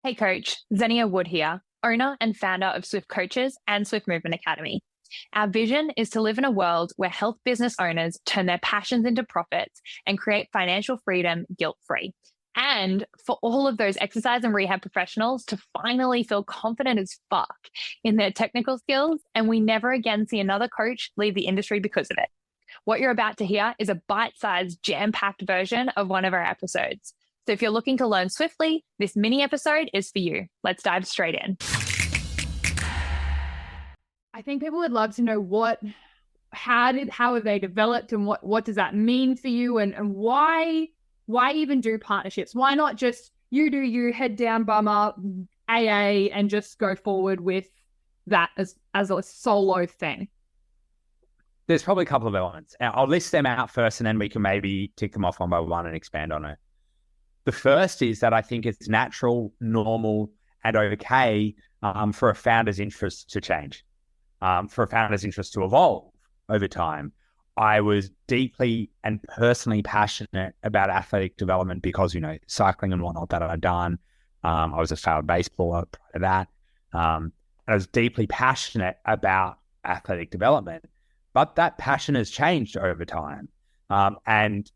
Hey coach, Xenia Wood here, owner and founder of Swift Coaches and Swift Movement Academy. Our vision is to live in a world where health business owners turn their passions into profits and create financial freedom guilt-free. And for all of those exercise and rehab professionals to finally feel confident as fuck in their technical skills, and we never again see another coach leave the industry because of it. What you're about to hear is a bite-sized, jam-packed version of one of our episodes. So if you're looking to learn swiftly, this mini episode is for you. Let's dive straight in. I think people would love to know how have they developed, and what does that mean for you, and why even do partnerships? Why not just you do you, head down, bum up, AA, and just go forward with that as a solo thing? There's probably a couple of elements. I'll list them out first, and then we can maybe tick them off one by one and expand on it. The first is that I think it's natural, normal, and okay for a founder's interest to change, for a founder's interest to evolve over time. I was deeply and personally passionate about athletic development because, cycling and whatnot that I'd done. I was a failed baseballer prior to that. I was deeply passionate about athletic development, but that passion has changed over time. And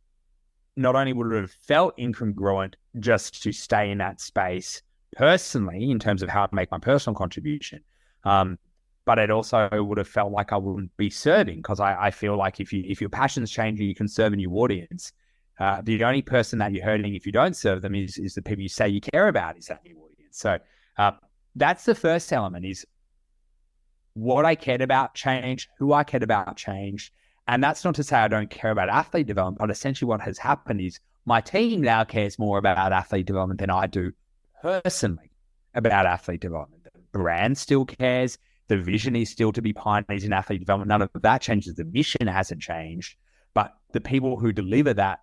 not only would it have felt incongruent just to stay in that space personally in terms of how to make my personal contribution, but it also would have felt like I wouldn't be serving, because I feel like if your passion's changing, you can serve a new audience. The only person that you're hurting if you don't serve them is the people you say you care about, is that new audience. So that's the first element, is what I cared about changed, who I cared about changed. And that's not to say I don't care about athlete development, but essentially what has happened is my team now cares more about athlete development than I do personally about athlete development. The brand still cares. The vision is still to be pioneers in athlete development. None of that changes. The mission hasn't changed, but the people who deliver that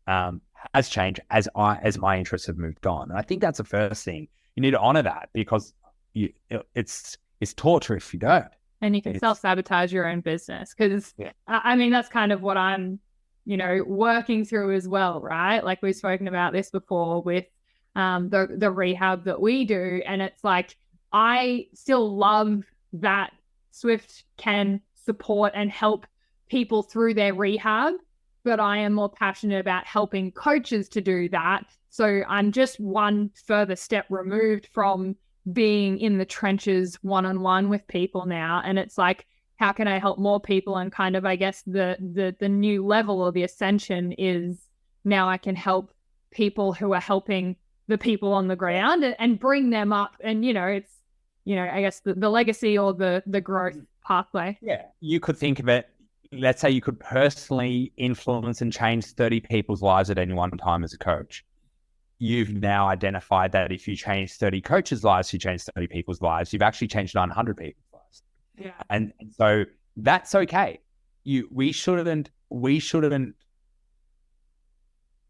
has changed as my interests have moved on. And I think that's the first thing. You need to honor that, because it's torture if you don't. And you can self-sabotage your own business, because I mean, that's kind of what I'm, working through as well, right? Like we've spoken about this before with the rehab that we do. And it's like, I still love that Swift can support and help people through their rehab, but I am more passionate about helping coaches to do that. So I'm just one further step removed from being in the trenches one-on-one with people now. And it's like, how can I help more people? And kind of, I guess the new level or the ascension is now I can help people who are helping the people on the ground and bring them up. And, it's, I guess the legacy or the growth pathway. Yeah. You could think of it, let's say you could personally influence and change 30 people's lives at any one time as a coach. You've now identified that if you change 30 coaches' lives, you change 30 people's lives, you've actually changed 900 people's lives. Yeah. And so that's okay. We shouldn't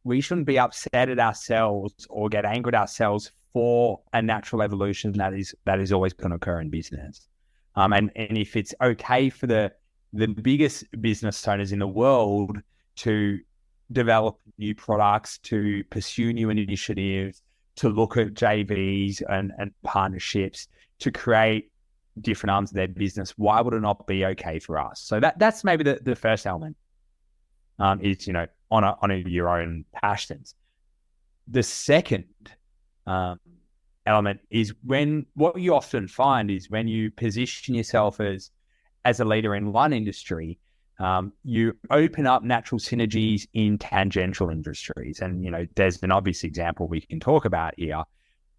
be upset at ourselves or get angry at ourselves for a natural evolution that is always going to occur in business. And if it's okay for the biggest business owners in the world to develop new products, to pursue new initiatives, to look at JVs and partnerships, to create different arms of their business, why would it not be okay for us? So that's maybe the first element, is, honor your own passions. The second element is what you often find is when you position yourself as a leader in one industry, you open up natural synergies in tangential industries. And, there's an obvious example we can talk about here.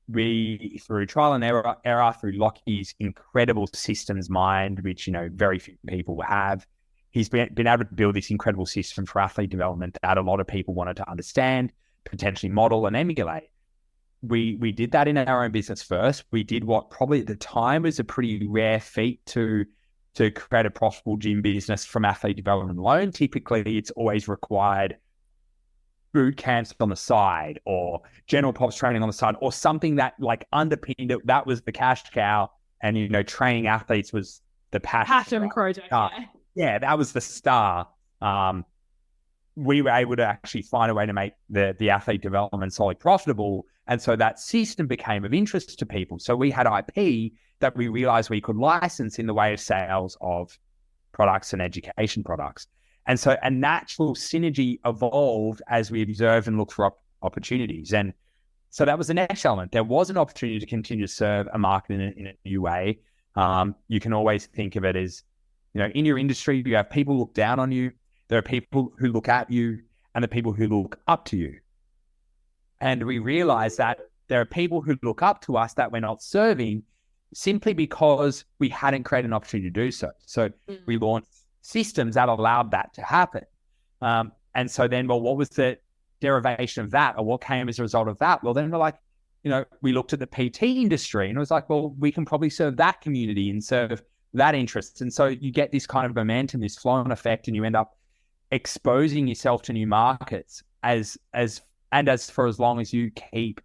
We, through trial and error, through Lockie's incredible systems mind, which, very few people have, he's been able to build this incredible system for athlete development that a lot of people wanted to understand, potentially model and emulate. We did that in our own business first. We did what probably at the time was a pretty rare feat to create a profitable gym business from athlete development alone. Typically, it's always required boot camps on the side or general pops training on the side or something that like underpinned it. That was the cash cow, and, training athletes was the passion project. Yeah, that was the star. we were able to actually find a way to make the athlete development solely profitable. And so that system became of interest to people. So we had IP that we realized we could license in the way of sales of products and education products. And so a natural synergy evolved as we observed and looked for opportunities. And so that was the next element. There was an opportunity to continue to serve a market in a new way. You can always think of it as, in your industry, you have people look down on you. There are people who look at you and the people who look up to you. And we realized that there are people who look up to us that we're not serving simply because we hadn't created an opportunity to do so. So we launched systems that allowed that to happen. And so then, what was the derivation of that, or what came as a result of that? Well, then we're like, we looked at the PT industry and it was like, well, we can probably serve that community and serve that interest. And so you get this kind of momentum, this flow-on effect, and you end up exposing yourself to new markets as for as long as you keep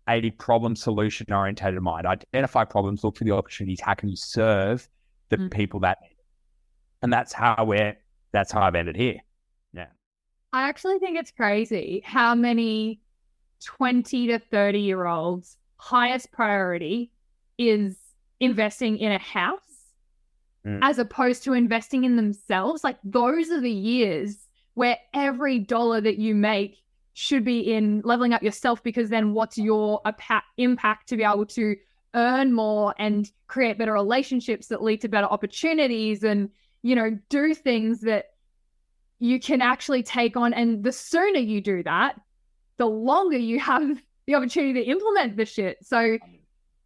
a problem solution oriented mind. Identify problems, look for the opportunities. How can you serve the people that need it? And that's how I've ended here. Yeah. I actually think it's crazy how many 20 to 30-year-olds highest priority is investing in a house as opposed to investing in themselves. Like, those are the years where every dollar that you make should be in leveling up yourself, because then what's your impact to be able to earn more and create better relationships that lead to better opportunities and, do things that you can actually take on. And the sooner you do that, the longer you have the opportunity to implement the shit. So,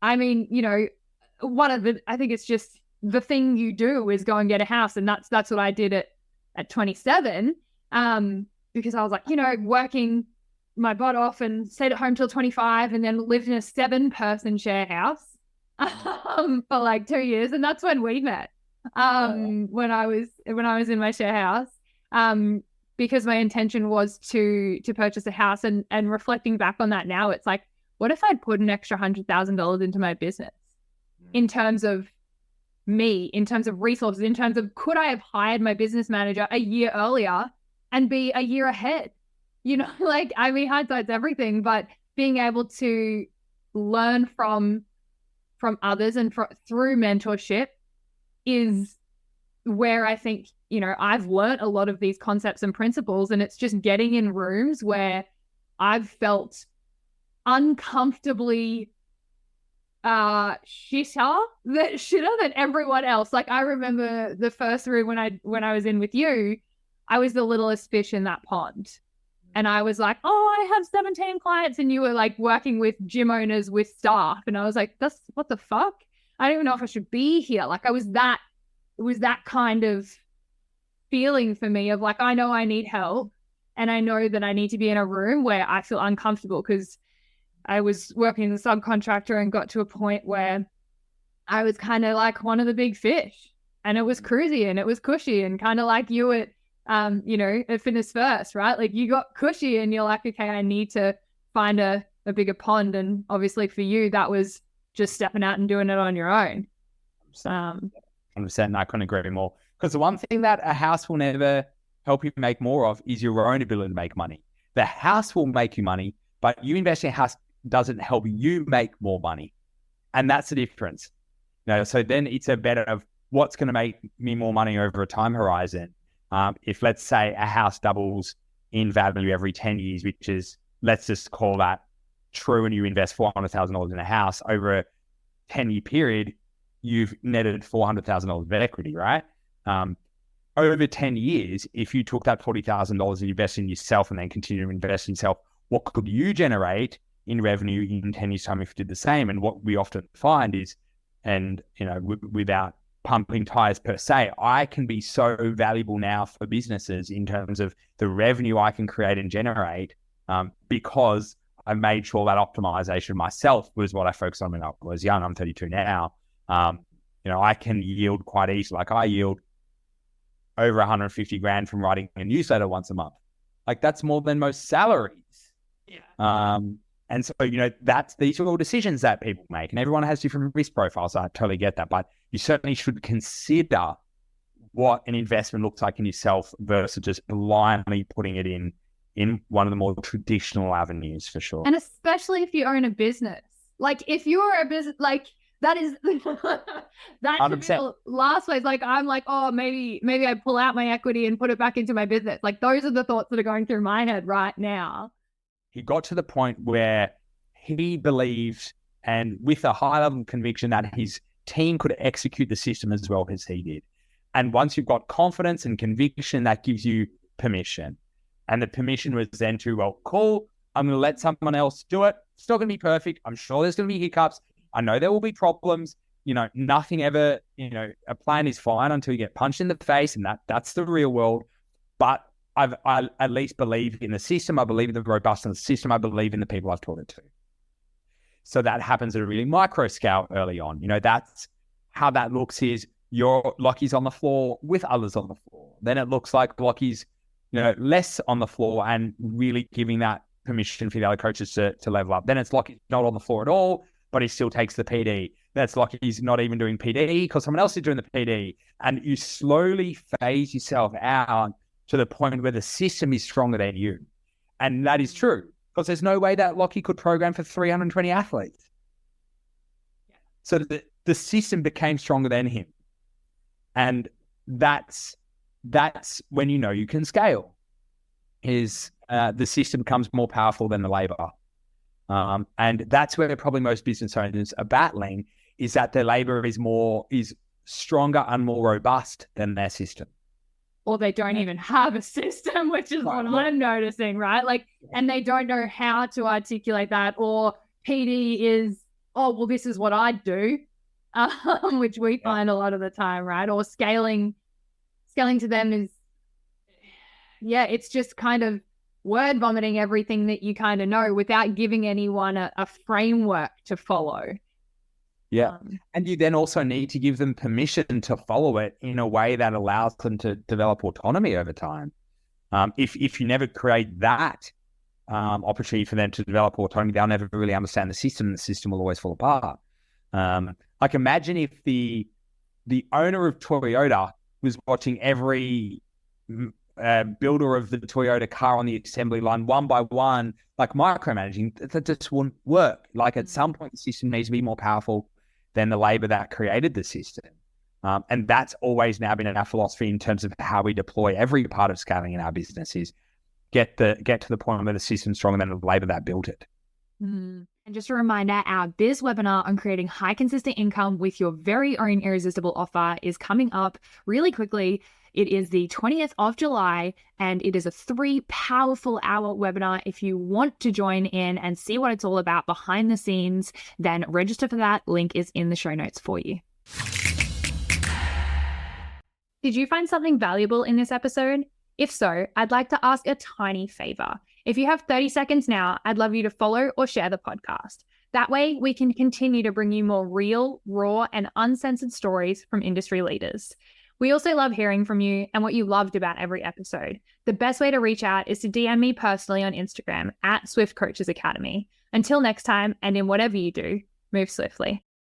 I mean, I think it's just the thing you do is go and get a house. And that's what I did at 27. Because I was like, working my butt off and stayed at home till 25 and then lived in a 7-person share house for like 2 years. And that's when we met, when I was in my share house, because my intention was to purchase a house. And reflecting back on that now, it's like, what if I'd put an extra $100,000 into my business in terms of me, in terms of resources, in terms of, could I have hired my business manager a year earlier and be a year ahead? Hindsight's everything, but being able to learn from others and through mentorship is where I think, I've learned a lot of these concepts and principles. And it's just getting in rooms where I've felt uncomfortably shitter than everyone else. Like, I remember the first room when I was in with you, I was the littlest fish in that pond. And I was like, I have 17 clients. And you were like working with gym owners with staff. And I was like, what the fuck? I don't even know if I should be here. Like, it was that kind of feeling for me of like, I know I need help. And I know that I need to be in a room where I feel uncomfortable, because I was working as a subcontractor and got to a point where I was kind of like one of the big fish, and it was cruisy and it was cushy, and kind of like you at Fitness First, right? Like, you got cushy and you're like, okay, I need to find a bigger pond. And obviously for you, that was just stepping out and doing it on your own. 100%. I couldn't agree more. Because the one thing that a house will never help you make more of is your own ability to make money. The house will make you money, but you investing in a house doesn't help you make more money. And that's the difference. So then it's a better of what's going to make me more money over a time horizon. If, let's say, a house doubles in value every 10 years, which is, let's just call that true, and you invest $400,000 in a house over a 10-year period, you've netted $400,000 of equity, right? Over 10 years, if you took that $40,000 and invested in yourself and then continue to invest in yourself, what could you generate in revenue in 10 years' time if you did the same? And what we often find is, and without pumping tires per se, I can be so valuable now for businesses in terms of the revenue I can create and generate, because I made sure that optimization myself was what I focused on when I was young. I'm 32 now. I can yield quite easily. Like, I yield over 150 grand from writing a newsletter once a month. Like, that's more than most salaries. Yeah. And so, these are all decisions that people make, and everyone has different risk profiles. So I totally get that, but you certainly should consider what an investment looks like in yourself versus just blindly putting it in one of the more traditional avenues, for sure. And especially if you own a business. Like if you're a business, like that is that should be the last place. Like I'm like, oh, maybe I pull out my equity and put it back into my business. Like those are the thoughts that are going through my head right now. He got to the point where he believed, and with a high level of conviction, that his team could execute the system as well as he did. And once you've got confidence and conviction, that gives you permission. And the permission was then to, well, cool, I'm going to let someone else do it. It's not going to be perfect. I'm sure there's going to be hiccups. I know there will be problems. Nothing ever, a plan is fine until you get punched in the face, and that's the real world. But I at least believe in the system. I believe in the robustness of the system. I believe in the people I've taught it to. So that happens at a really micro scale early on. That's how that looks is Lockie's on the floor with others on the floor. Then it looks like Lockie's, less on the floor and really giving that permission for the other coaches to level up. Then it's Lockie's not on the floor at all, but he still takes the PD. That's Lockie's not even doing PD because someone else is doing the PD. And you slowly phase yourself out to the point where the system is stronger than you. And that is true because there's no way that Lockie could program for 320 athletes. Yeah. So the system became stronger than him. And that's when you can scale, is the system becomes more powerful than the labor. And that's where probably most business owners are battling, is that their labor is stronger and more robust than their system. Or they don't even have a system, which is what I'm noticing, right? Like, and they don't know how to articulate that. Or PD is, oh, well, this is what I do, which we find a lot of the time, right? Or scaling to them is, it's just kind of word vomiting everything that you kind of know without giving anyone a framework to follow. Yeah. And you then also need to give them permission to follow it in a way that allows them to develop autonomy over time. If you never create that opportunity for them to develop autonomy, they'll never really understand the system, and the system will always fall apart. Like imagine if the owner of Toyota was watching every builder of the Toyota car on the assembly line one by one, like micromanaging. That just wouldn't work. Like at some point, the system needs to be more powerful than the labor that created the system. And that's always now been our philosophy in terms of how we deploy every part of scaling in our business, is get to the point where the system's stronger than the labor that built it. And just a reminder, our biz webinar on creating high consistent income with your very own irresistible offer is coming up really quickly. It is the 20th of July, and it is a 3 powerful hour webinar. If you want to join in and see what it's all about behind the scenes, then register for that. Link is in the show notes for you. Did you find something valuable in this episode? If so, I'd like to ask a tiny favor. If you have 30 seconds now, I'd love you to follow or share the podcast. That way, we can continue to bring you more real, raw, and uncensored stories from industry leaders. We also love hearing from you and what you loved about every episode. The best way to reach out is to DM me personally on Instagram @SwiftCoachesAcademy. Until next time, and in whatever you do, move swiftly.